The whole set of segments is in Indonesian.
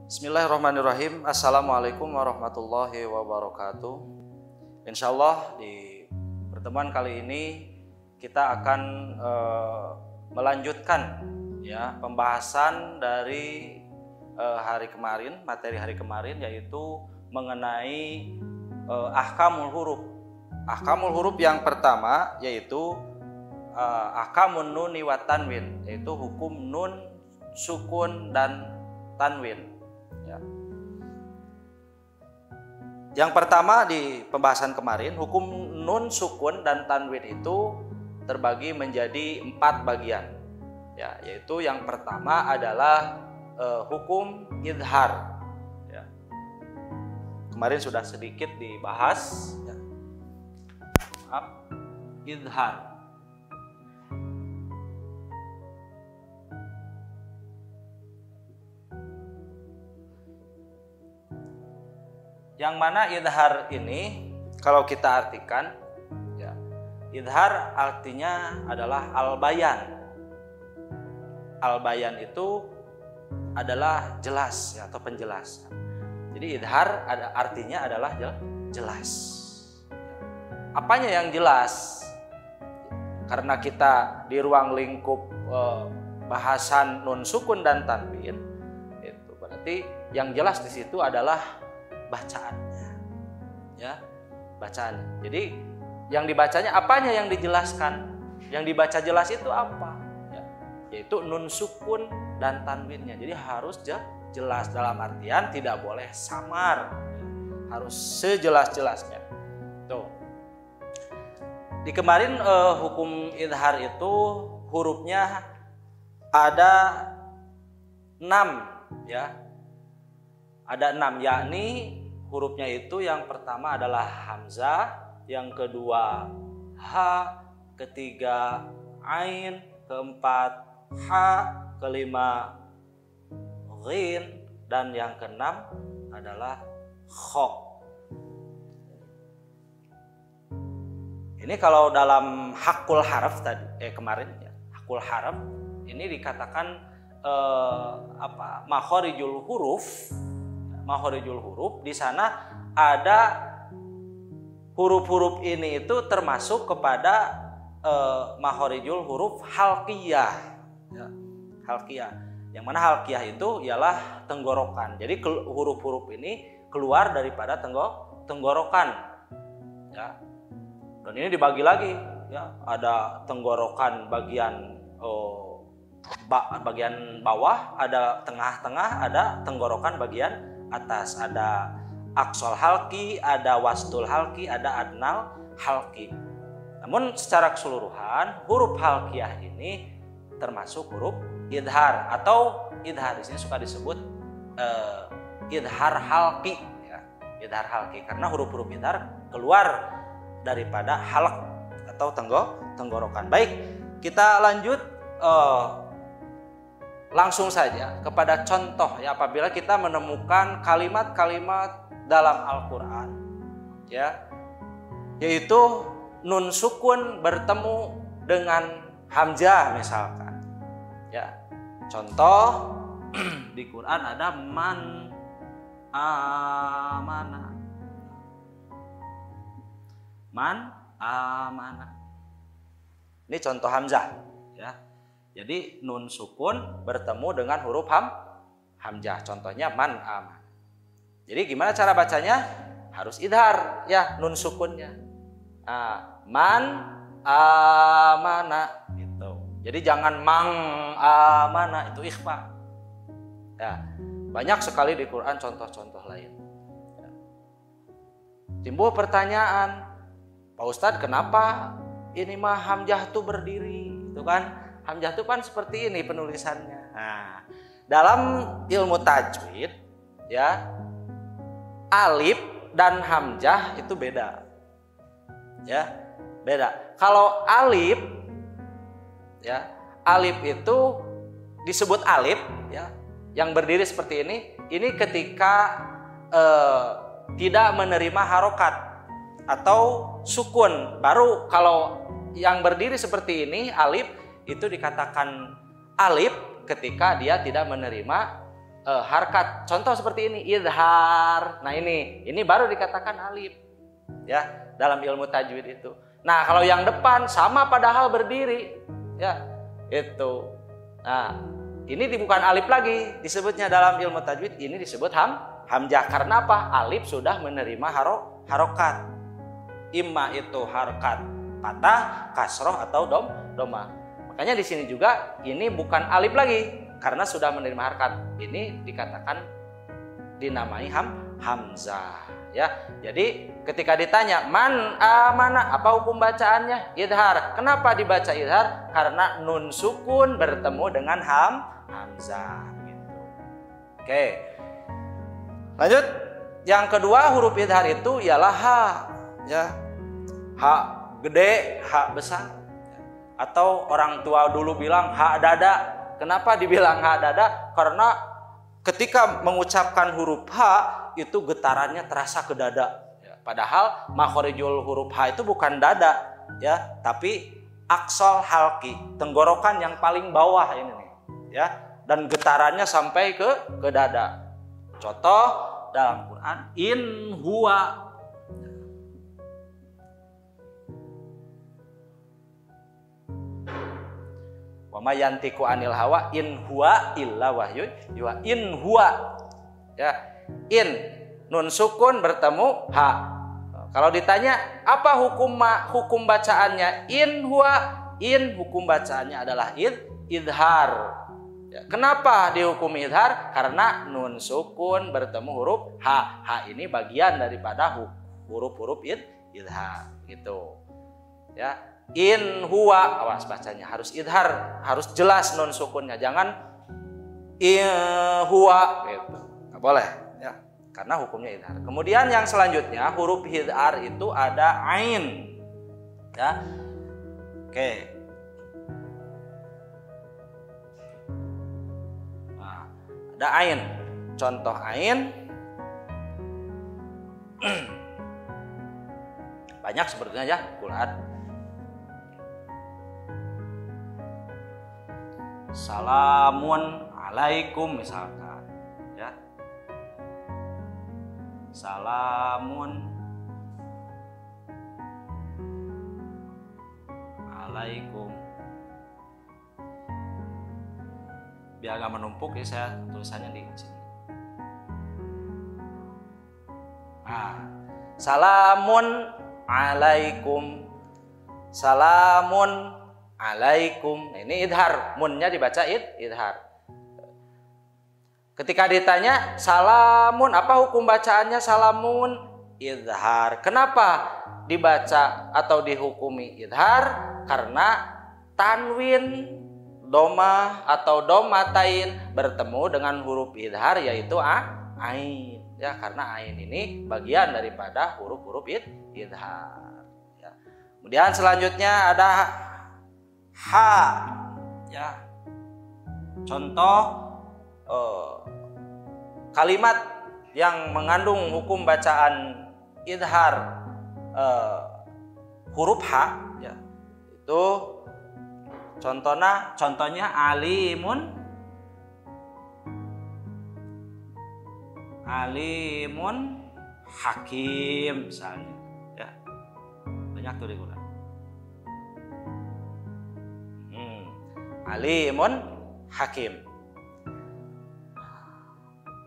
Bismillahirrahmanirrahim. Assalamualaikum warahmatullahi wabarakatuh. Insyaallah di pertemuan kali ini kita akan melanjutkan ya pembahasan dari materi hari kemarin, yaitu mengenai ahkamul huruf. Ahkamul huruf yang pertama yaitu ahkamun nuni wa tanwin, yaitu hukum nun, sukun dan tanwin. Ya. Yang pertama di pembahasan kemarin, hukum nun, sukun dan tanwin itu terbagi menjadi 4 bagian. Ya, yaitu yang pertama adalah hukum idhar. Ya. Kemarin sudah sedikit dibahas. Ya. Idhar. Yang mana idhar ini kalau kita artikan, ya, idhar artinya adalah al-bayan. Al-bayan itu adalah jelas ya, atau penjelasan. Jadi idhar artinya adalah jelas. Apanya yang jelas? Karena kita di ruang lingkup bahasan nun, sukun dan tanwin, itu berarti yang jelas di situ adalah bacaannya, ya, bacaan. Jadi yang dibacanya, apanya yang dijelaskan? Yang dibaca jelas itu apa? Ya, yaitu nun, sukun dan tanwinnya. Jadi harus jelas, dalam artian tidak boleh samar, harus sejelas-jelasnya. Tuh. Di kemarin hukum idhar itu hurufnya ada 6, ya. Ada 6, yakni hurufnya itu yang pertama adalah hamzah, yang kedua ha, ketiga ain, keempat ha, kelima ghin, dan yang keenam adalah kha. Ini kalau dalam hakul harf tadi kemarin ya, hakul harf ini dikatakan makhorijul huruf. Makhorijul huruf, di sana ada huruf-huruf ini itu termasuk kepada makhorijul huruf halqiyah, ya, halqiyah. Yang mana halqiyah itu ialah tenggorokan. Jadi huruf-huruf ini keluar daripada tenggorokan, ya. Dan ini dibagi lagi, ya, ada tenggorokan bagian bagian bawah, ada tengah-tengah, ada tenggorokan bagian atas, ada aqsal halqi, ada wastul halqi, ada adnal halqi. Namun secara keseluruhan huruf halqiyah ini termasuk huruf idhar, atau idhar di sini suka disebut idhar halqi, ya, idhar halqi, karena huruf-huruf idhar keluar daripada halq atau tenggorokan. Baik, kita lanjut langsung saja kepada contoh, ya, apabila kita menemukan kalimat-kalimat dalam Al-Qur'an, ya, yaitu nun sukun bertemu dengan hamzah misalkan. Ya. Contoh di Quran ada man amana. Man amana. Ini contoh hamzah, ya. Jadi nun sukun bertemu dengan huruf hamzah. Contohnya man aman. Jadi gimana cara bacanya? Harus idhar, ya, nun sukunnya. Man amana gitu. Jadi jangan mang amana, itu ikhfa. Ya, banyak sekali di Quran contoh-contoh lain. Ya. Timbul pertanyaan, Pak Ustadz, kenapa ini mah hamzah tuh berdiri, itu kan? Hamzah itu kan seperti ini penulisannya. Nah, dalam ilmu tajwid, ya, alif dan hamzah itu beda. Ya, beda. Kalau alif, ya, alif itu disebut alif, ya, yang berdiri seperti ini ketika tidak menerima harokat atau sukun. Baru kalau yang berdiri seperti ini alif itu dikatakan alif ketika dia tidak menerima harkat. Contoh seperti ini, idhar. Nah ini baru dikatakan alif. Ya, dalam ilmu tajwid itu. Nah, kalau yang depan sama padahal berdiri. Ya, itu. Nah, ini bukan alif lagi disebutnya dalam ilmu tajwid, ini disebut hamzah. Karena apa? Alif sudah menerima harokat. Imma itu harokat patah, kasroh atau doma. Makanya di sini juga ini bukan alif lagi karena sudah menerima harokat. Ini dikatakan dinamai hamzah. Ya, jadi ketika ditanya man amana, apa hukum bacaannya? Idhar. Kenapa dibaca idhar? Karena nun sukun bertemu dengan hamzah gitu. Oke. Lanjut. Yang kedua huruf idhar itu ialah ha. Ya. Ha gede, ha besar. Atau orang tua dulu bilang ha dada. Kenapa dibilang ha dada? Karena ketika mengucapkan huruf ha itu getarannya terasa ke dada. Ya, padahal makhorijul huruf ha itu bukan dada, ya, tapi aksol halki, tenggorokan yang paling bawah ini nih, ya, dan getarannya sampai ke dada. Contoh dalam Quran, in huwa. Wa ma yantiqu anil hawa in huwa illa wahyun yuha. In huwa. Ya, in nun sukun bertemu ha. Kalau ditanya apa hukum bacaannya? In huwa, in hukum bacaannya adalah idhar. Ya, kenapa dihukum idhar? Karena nun sukun bertemu huruf ha. Ha ini bagian daripada huruf-huruf idhar gitu. Ya. In huwa, awas bacanya harus idhar, harus jelas nun sukunnya, jangan in huwa gitu. Nggak boleh ya, karena hukumnya idhar. Kemudian yang selanjutnya huruf idhar itu ada ain. Ya. Oke. Nah, ada ain. Contoh ain banyak sebetulnya ya Quran. Salamun alaikum misalkan, ya. Salamun alaikum. Biar nggak menumpuk ya, saya tulisannya di sini. Nah, salamun alaikum. Salamun alaikum. Ini idhar, munnya dibaca idhar. Ketika ditanya salamun, apa hukum bacaannya salamun? Idhar. Kenapa dibaca atau dihukumi idhar? Karena tanwin, doma atau domatain bertemu dengan huruf idhar yaitu ain. Ya, karena ain ini bagian daripada huruf-huruf idhar. Ya. Kemudian selanjutnya ada ha, ya. Contoh kalimat yang mengandung hukum bacaan idhar huruf ha, ya. Itu contohnya alimun hakim misalnya, ya. Banyak tuh di Quran. Alimun hakim.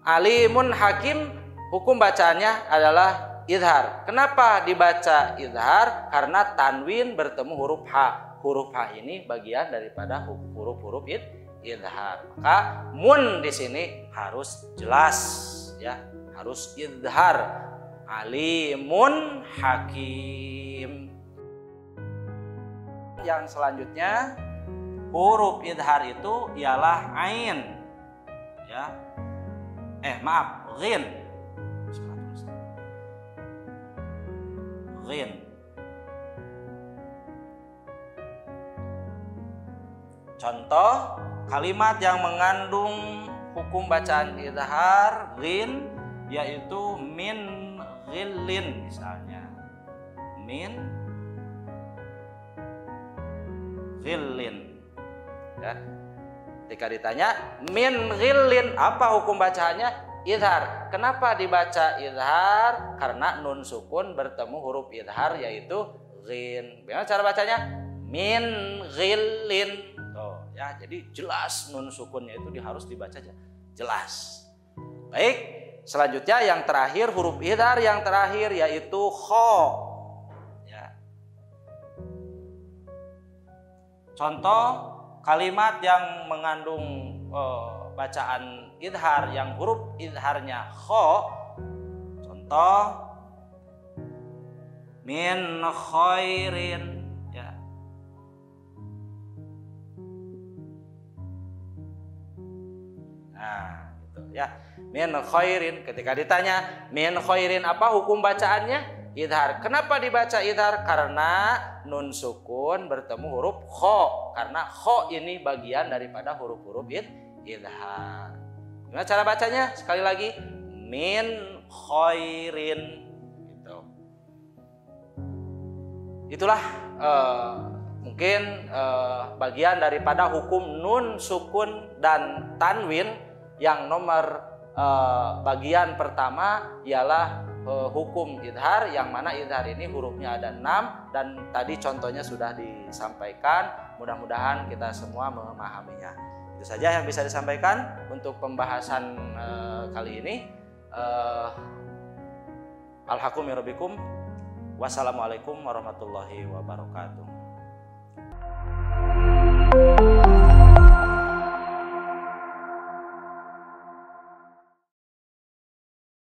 Alimun hakim hukum bacaannya adalah idhar. Kenapa dibaca idhar? Karena tanwin bertemu huruf ha. Huruf ha ini bagian daripada huruf-huruf idhar. Maka mun di sini harus jelas, ya, harus idhar. Alimun hakim. Yang selanjutnya huruf idhar itu ialah ain, ya. Ghin. Ghin. Contoh kalimat yang mengandung hukum bacaan idhar ghin yaitu min ghillin misalnya. Min ghillin. Ya. Ketika ditanya min ghillin, apa hukum bacaannya? Idhar. Kenapa dibaca idhar? Karena nun sukun bertemu huruf idhar yaitu ghin. Bagaimana cara bacanya? Min ghillin. Tuh, ya, jadi jelas nun sukunnya itu harus dibaca jelas. Baik, selanjutnya yang terakhir huruf idhar yang terakhir yaitu kho. Ya. Contoh kalimat yang mengandung bacaan idhar yang huruf idharnya kho. Contoh min khairin, ya. Nah, gitu ya. Min khairin, ketika ditanya min khairin apa hukum bacaannya? Idhar. Kenapa dibaca idhar? Karena nun sukun bertemu huruf kho. Karena kho ini bagian daripada huruf-huruf idhar. Gimana cara bacanya? Sekali lagi, min khairin. Gitu. Itulah mungkin bagian daripada hukum nun sukun dan tanwin. Yang nomor bagian pertama ialah hukum idhar, yang mana idhar ini hurufnya ada 6 dan tadi contohnya sudah disampaikan. Mudah-mudahan kita semua memahaminya. Itu saja yang bisa disampaikan untuk pembahasan kali ini. Alhaqqu min rabbikum. Wassalamualaikum warahmatullahi wabarakatuh.